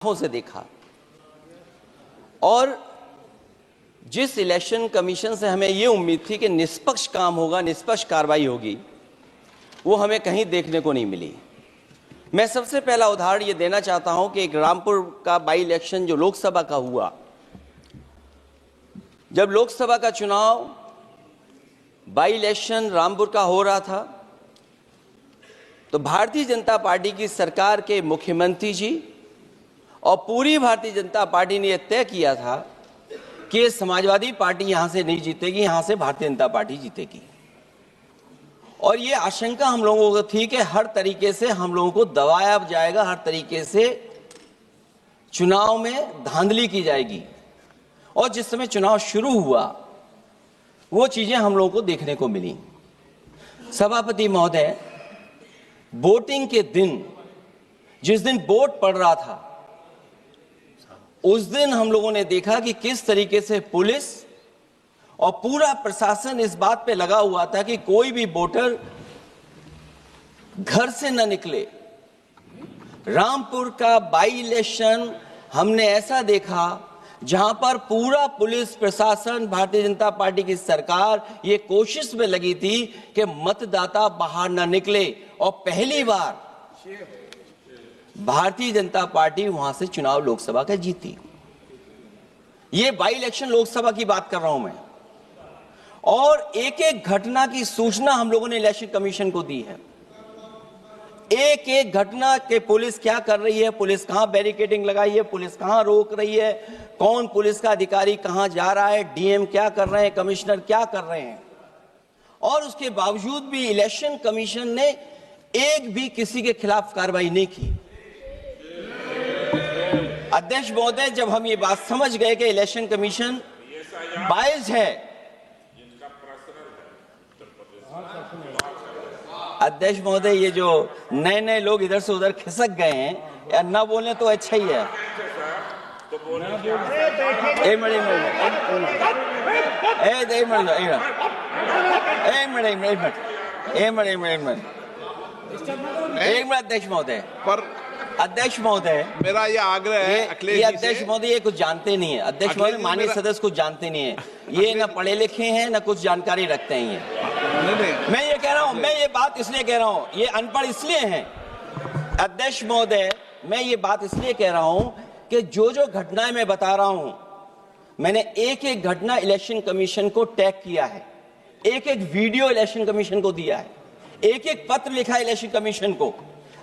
से देखा और जिस इलेक्शन कमीशन से हमें ये उम्मीद थी कि निष्पक्ष काम होगा, निष्पक्ष कार्रवाई होगी, वो हमें कहीं देखने को नहीं मिली। मैं सबसे पहला उदाहरण ये देना चाहता हूं कि एक रामपुर का बाई इलेक्शन जो लोकसभा का हुआ, जब लोकसभा का चुनाव बाई इलेक्शन रामपुर का हो रहा था तो भारतीय जनता पार्टी की सरकार के मुख्यमंत्री जी और पूरी भारतीय जनता पार्टी ने यह तय किया था कि समाजवादी पार्टी यहां से नहीं जीतेगी, यहां से भारतीय जनता पार्टी जीतेगी। और ये आशंका हम लोगों को थी कि हर तरीके से हम लोगों को दबाया जाएगा, हर तरीके से चुनाव में धांधली की जाएगी। और जिस समय चुनाव शुरू हुआ वो चीजें हम लोगों को देखने को मिली। सभापति महोदय, वोटिंग के दिन, जिस दिन वोट पड़ रहा था, उस दिन हम लोगों ने देखा कि किस तरीके से पुलिस और पूरा प्रशासन इस बात पे लगा हुआ था कि कोई भी वोटर घर से न निकले। रामपुर का बाई इलेक्शन हमने ऐसा देखा जहां पर पूरा पुलिस प्रशासन, भारतीय जनता पार्टी की सरकार ये कोशिश में लगी थी कि मतदाता बाहर न निकले और पहली बार भारतीय जनता पार्टी वहां से चुनाव लोकसभा का जीती। ये बाई इलेक्शन लोकसभा की बात कर रहा हूं मैं। और एक एक घटना की सूचना हम लोगों ने इलेक्शन कमीशन को दी है। एक एक घटना के पुलिस क्या कर रही है, पुलिस कहां बैरिकेडिंग लगाई है, पुलिस कहां रोक रही है, कौन पुलिस का अधिकारी कहां जा रहा है, डीएम क्या कर रहे हैं, कमिश्नर क्या कर रहे हैं। और उसके बावजूद भी इलेक्शन कमीशन ने एक भी किसी के खिलाफ कार्रवाई नहीं की। अध्यक्ष महोदय, जब हम ये बात समझ गए कि इलेक्शन कमीशन बायस्ड है, अध्यक्ष महोदय, ये जो नए नए लोग इधर से उधर खिसक गए हैं, या ना बोले तो अच्छा ही है। अध्यक्ष महोदय, पर अध्यक्ष महोदय, मेरा ये आग्रह है ये अध्यक्ष महोदय ये कुछ जानते नहीं है। अध्यक्ष महोदय, माननीय सदस्य कुछ जानते नहीं है। ये ना पढ़े लिखे हैं ना कुछ जानकारी रखते हैं। ये मैं ये कह रहा हूं, मैं ये बात इसलिए कह रहा हूं, ये अनपढ़ इसलिए हैं। अध्यक्ष महोदय, मैं ये बात इसलिए कह रहा हूं कि जो जो घटनाएं मैं बता रहा हूं, मैंने एक एक घटना इलेक्शन कमीशन को टैग किया है, एक एक वीडियो इलेक्शन कमीशन को दिया है, एक एक पत्र लिखा है इलेक्शन कमीशन को।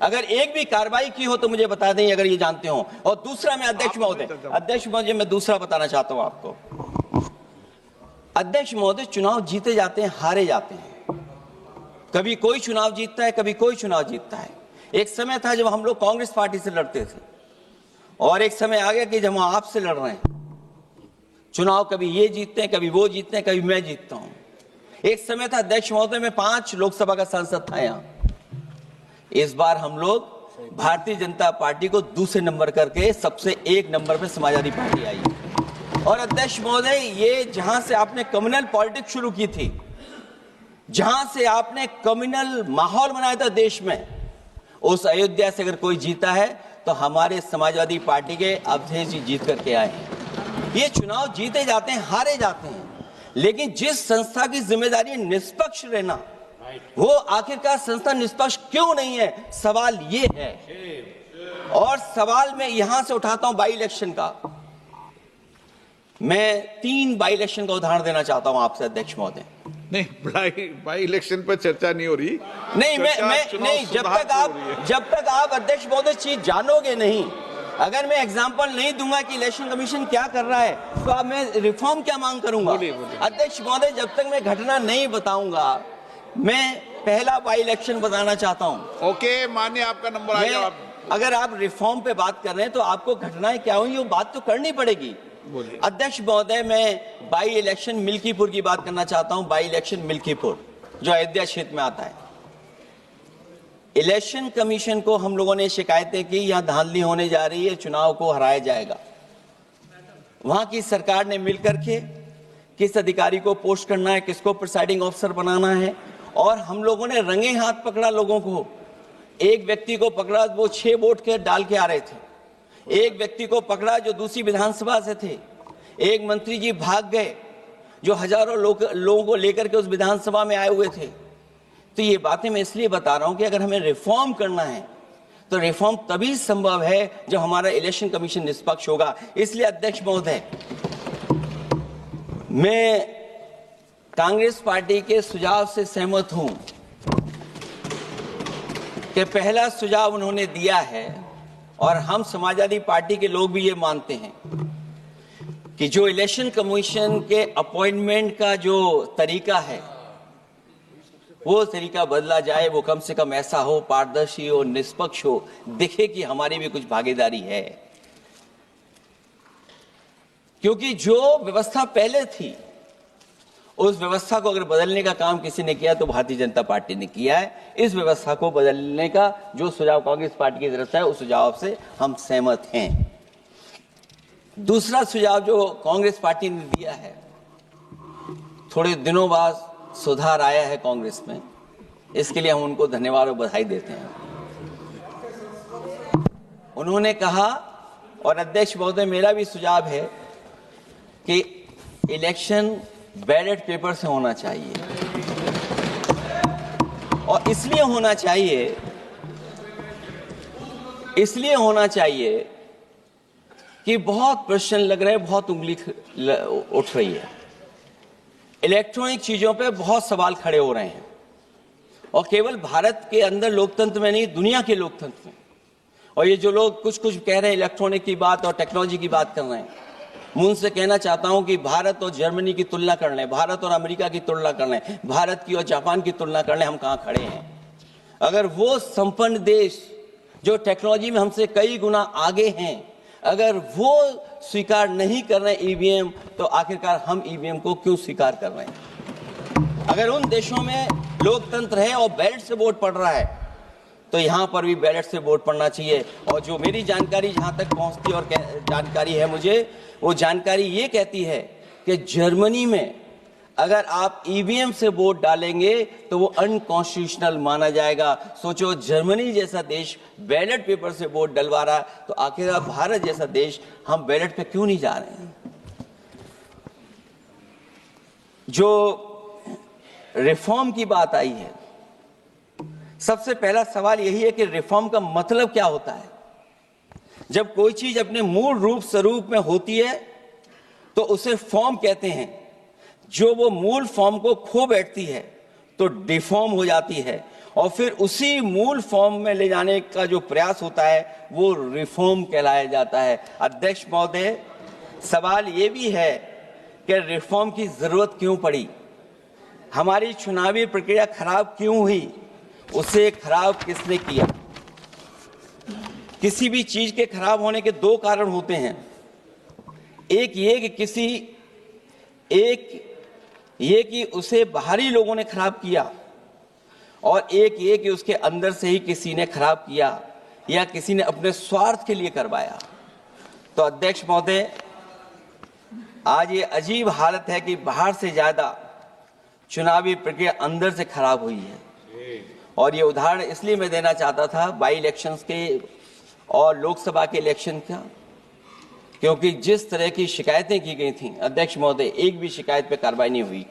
अगर एक भी कार्रवाई की हो तो मुझे बता दें, अगर ये जानते हो। और दूसरा, मैं अध्यक्ष महोदय, मैं दूसरा बताना चाहता हूं आपको। अध्यक्ष महोदय, चुनाव जीते जाते हैं, हारे जाते हैं। कभी कोई चुनाव जीतता है, कभी कोई चुनाव जीतता है। एक समय था जब हम लोग कांग्रेस पार्टी से लड़ते थे, और एक समय आ गया कि जब हम आपसे लड़ रहे हैं चुनाव, कभी ये जीतते हैं, कभी वो जीतते हैं, कभी मैं जीतता हूं। एक समय था अध्यक्ष महोदय, मैं 5 लोकसभा का सांसद था यहां। इस बार हम लोग भारतीय जनता पार्टी को दूसरे नंबर करके सबसे 1 नंबर पे समाजवादी पार्टी आई। और अध्यक्ष महोदय, ये जहां से आपने कम्युनल पॉलिटिक्स शुरू की थी, जहां से आपने कम्युनल माहौल बनाया था देश में, उस अयोध्या से अगर कोई जीता है तो हमारे समाजवादी पार्टी के अवधेश जी जीत करके आए हैं। ये चुनाव जीते जाते हैं, हारे जाते हैं, लेकिन जिस संस्था की जिम्मेदारी निष्पक्ष रहना, वो आखिरकार संस्था निष्पक्ष क्यों नहीं है, सवाल ये है। और सवाल मैं यहां से उठाता हूं बाई इलेक्शन का। मैं 3 बाई इलेक्शन का उदाहरण देना चाहता हूं आपसे अध्यक्ष महोदय। नहीं, बाई इलेक्शन पर चर्चा नहीं हो रही। नहीं, मैं नहीं, जब तक आप अध्यक्ष महोदय चीज जानोगे नहीं, अगर मैं एग्जांपल नहीं दूंगा कि इलेक्शन कमीशन क्या कर रहा है, तो अब मैं रिफॉर्म क्या मांग करूंगा। अध्यक्ष महोदय, जब तक मैं घटना नहीं बताऊंगा, मैं पहला बाई इलेक्शन बताना चाहता हूं। ओके, मानिए आपका नंबर आ गया। अगर आप रिफॉर्म पे बात कर रहे हैं तो आपको घटनाएं क्या हुई वो बात तो करनी पड़ेगी। अध्यक्ष महोदय, मैं बाई इलेक्शन मिल्कीपुर की बात करना चाहता हूं। बाई इलेक्शन मिल्कीपुर जो अयोध्या क्षेत्र में आता है। इलेक्शन कमीशन को हम लोगों ने शिकायतें की, यहां धांधली होने जा रही है, चुनाव को हराया जाएगा। वहां की सरकार ने मिलकर के किस अधिकारी को पोस्ट करना है, किसको प्रिसाइडिंग ऑफिसर बनाना है, और हम लोगों ने रंगे हाथ पकड़ा लोगों को। एक व्यक्ति को पकड़ा, वो 6 वोट के डाल के आ रहे थे। एक व्यक्ति को पकड़ा जो दूसरी विधानसभा से थे, एक मंत्री जी भाग गए जो हजारों लोगों को लेकर के उस विधानसभा में आए हुए थे। तो ये बातें मैं इसलिए बता रहा हूं कि अगर हमें रिफॉर्म करना है तो रिफॉर्म तभी संभव है जब हमारा इलेक्शन कमीशन निष्पक्ष होगा। इसलिए अध्यक्ष महोदय, मैं कांग्रेस पार्टी के सुझाव से सहमत हूं कि पहला सुझाव उन्होंने दिया है और हम समाजवादी पार्टी के लोग भी ये मानते हैं कि जो इलेक्शन कमीशन के अपॉइंटमेंट का जो तरीका है वो तरीका बदला जाए। वो कम से कम ऐसा हो, पारदर्शी हो, निष्पक्ष हो, दिखे कि हमारी भी कुछ भागीदारी है। क्योंकि जो व्यवस्था पहले थी उस व्यवस्था को अगर बदलने का काम किसी ने किया तो भारतीय जनता पार्टी ने किया है। इस व्यवस्था को बदलने का जो सुझाव कांग्रेस पार्टी की तरफ से है उस सुझाव से हम सहमत हैं। दूसरा सुझाव जो कांग्रेस पार्टी ने दिया है, थोड़े दिनों बाद सुधार आया है कांग्रेस में, इसके लिए हम उनको धन्यवाद और बधाई देते हैं। उन्होंने कहा, और अध्यक्ष महोदय मेरा भी सुझाव है कि इलेक्शन बैलेट पेपर से होना चाहिए। और इसलिए होना चाहिए कि बहुत प्रश्न लग रहे हैं, बहुत उंगली उठ रही है, इलेक्ट्रॉनिक चीजों पे बहुत सवाल खड़े हो रहे हैं। और केवल भारत के अंदर लोकतंत्र में नहीं, दुनिया के लोकतंत्र में। और ये जो लोग कुछ कह रहे हैं इलेक्ट्रॉनिक की बात और टेक्नोलॉजी की बात कर रहे हैं, मैं उनसे कहना चाहता हूं कि भारत और जर्मनी की तुलना कर लें, भारत और अमेरिका की तुलना कर लें, भारत की और जापान की तुलना कर लें, हम कहां खड़े हैं। अगर वो संपन्न देश जो टेक्नोलॉजी में हमसे कई गुना आगे हैं, अगर वो स्वीकार नहीं कर रहे ईवीएम, तो आखिरकार हम ईवीएम को क्यों स्वीकार कर रहे हैं। अगर उन देशों में लोकतंत्र है और बैलेट से वोट पड़ रहा है तो यहां पर भी बैलेट से वोट पड़ना चाहिए। और जो मेरी जानकारी जहां तक पहुंचती और जानकारी है मुझे, वो जानकारी ये कहती है कि जर्मनी में अगर आप ईवीएम से वोट डालेंगे तो वो अनकॉन्स्टिट्यूशनल माना जाएगा। सोचो, जर्मनी जैसा देश बैलेट पेपर से वोट डलवा रहा, तो आखिर भारत जैसा देश हम बैलेट पे क्यों नहीं जा रहे हैं। जो रिफॉर्म की बात आई है, सबसे पहला सवाल यही है कि रिफॉर्म का मतलब क्या होता है। जब कोई चीज अपने मूल रूप स्वरूप में होती है तो उसे फॉर्म कहते हैं। जो वो मूल फॉर्म को खो बैठती है तो डिफॉर्म हो जाती है, और फिर उसी मूल फॉर्म में ले जाने का जो प्रयास होता है वो रिफॉर्म कहलाया जाता है। अध्यक्ष महोदय, सवाल ये भी है कि रिफॉर्म की जरूरत क्यों पड़ी, हमारी चुनावी प्रक्रिया खराब क्यों हुई, उसे खराब किसने किया। किसी भी चीज के खराब होने के दो कारण होते हैं। एक ये कि उसे बाहरी लोगों ने खराब किया, और एक ये कि उसके अंदर से ही किसी ने खराब किया या किसी ने अपने स्वार्थ के लिए करवाया। तो अध्यक्ष महोदय, आज ये अजीब हालत है कि बाहर से ज्यादा चुनावी प्रक्रिया अंदर से खराब हुई है। और ये उदाहरण इसलिए मैं देना चाहता था बाई इलेक्शंस के और लोकसभा के इलेक्शन का, क्योंकि जिस तरह की शिकायतें की गई थी अध्यक्ष महोदय, एक भी शिकायत पे कार्रवाई नहीं हुई।